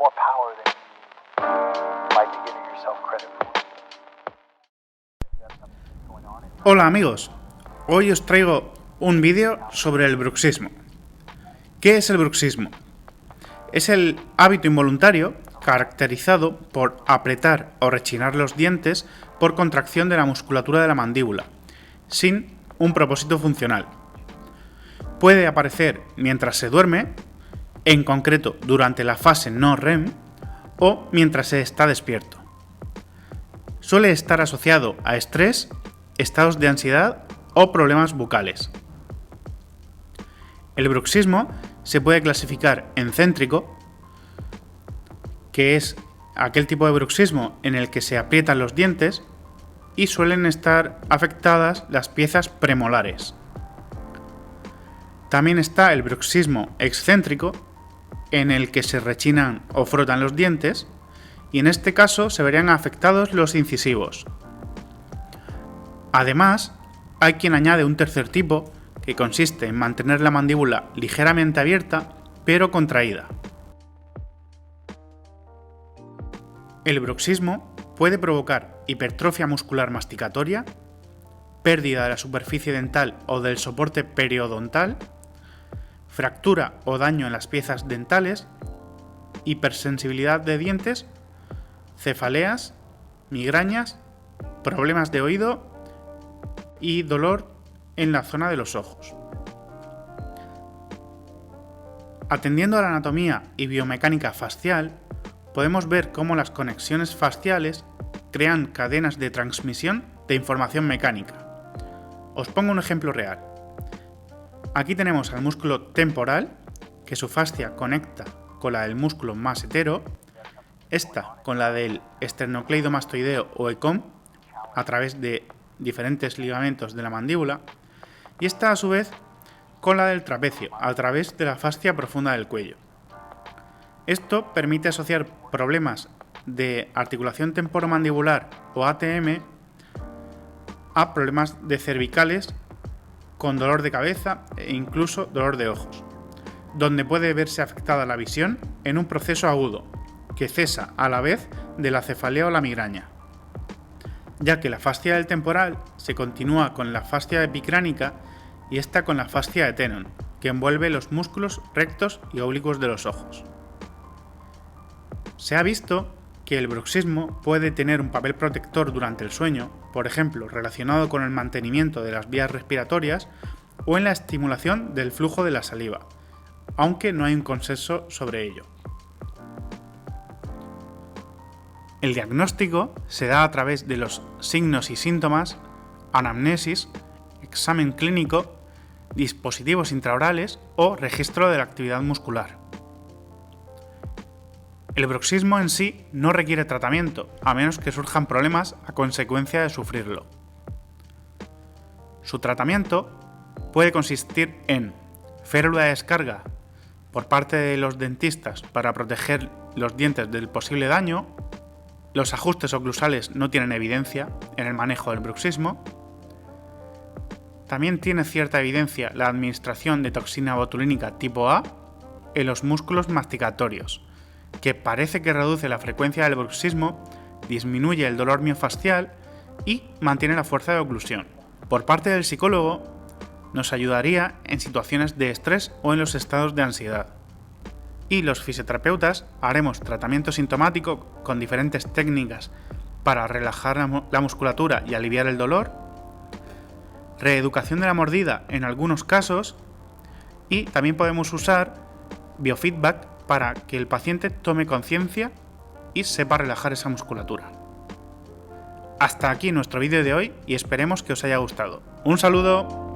more power than you might be giving yourself credit for. Hola amigos, hoy os traigo un vídeo sobre el bruxismo. ¿Qué es el bruxismo? Es el hábito involuntario caracterizado por apretar o rechinar los dientes por contracción de la musculatura de la mandíbula, sin un propósito funcional. Puede aparecer mientras se duerme, en concreto durante la fase no REM, o mientras se está despierto. Suele estar asociado a estrés, estados de ansiedad o problemas bucales. El bruxismo se puede clasificar en céntrico, que es aquel tipo de bruxismo en el que se aprietan los dientes y suelen estar afectadas las piezas premolares. También está el bruxismo excéntrico, en el que se rechinan o frotan los dientes, y en este caso se verían afectados los incisivos. Además, hay quien añade un tercer tipo, que consiste en mantener la mandíbula ligeramente abierta, pero contraída. El bruxismo puede provocar hipertrofia muscular masticatoria, pérdida de la superficie dental o del soporte periodontal, fractura o daño en las piezas dentales, hipersensibilidad de dientes, cefaleas, migrañas, problemas de oído y dolor en la zona de los ojos. Atendiendo a la anatomía y biomecánica facial, podemos ver cómo las conexiones faciales crean cadenas de transmisión de información mecánica. Os pongo un ejemplo real. Aquí tenemos al músculo temporal, que su fascia conecta con la del músculo masetero, esta con la del esternocleidomastoideo o ECOM, a través de diferentes ligamentos de la mandíbula, y esta a su vez con la del trapecio, a través de la fascia profunda del cuello. Esto permite asociar problemas de articulación temporomandibular o ATM a problemas de cervicales con dolor de cabeza e incluso dolor de ojos, donde puede verse afectada la visión en un proceso agudo, que cesa a la vez de la cefalea o la migraña, ya que la fascia del temporal se continúa con la fascia epicránica y esta con la fascia de Tenon, que envuelve los músculos rectos y oblicuos de los ojos. Se ha visto que el bruxismo puede tener un papel protector durante el sueño, por ejemplo, relacionado con el mantenimiento de las vías respiratorias o en la estimulación del flujo de la saliva, aunque no hay un consenso sobre ello. El diagnóstico se da a través de los signos y síntomas, anamnesis, examen clínico, dispositivos intraorales o registro de la actividad muscular. El bruxismo en sí no requiere tratamiento, a menos que surjan problemas a consecuencia de sufrirlo. Su tratamiento puede consistir en férula de descarga por parte de los dentistas para proteger los dientes del posible daño. Los ajustes oclusales no tienen evidencia en el manejo del bruxismo. También tiene cierta evidencia la administración de toxina botulínica tipo A en los músculos masticatorios, que parece que reduce la frecuencia del bruxismo, disminuye el dolor miofascial y mantiene la fuerza de oclusión. Por parte del psicólogo, nos ayudaría en situaciones de estrés o en los estados de ansiedad. Y los fisioterapeutas haremos tratamiento sintomático con diferentes técnicas para relajar la musculatura y aliviar el dolor, reeducación de la mordida en algunos casos, y también podemos usar biofeedback para que el paciente tome conciencia y sepa relajar esa musculatura. Hasta aquí nuestro vídeo de hoy y esperemos que os haya gustado. ¡Un saludo!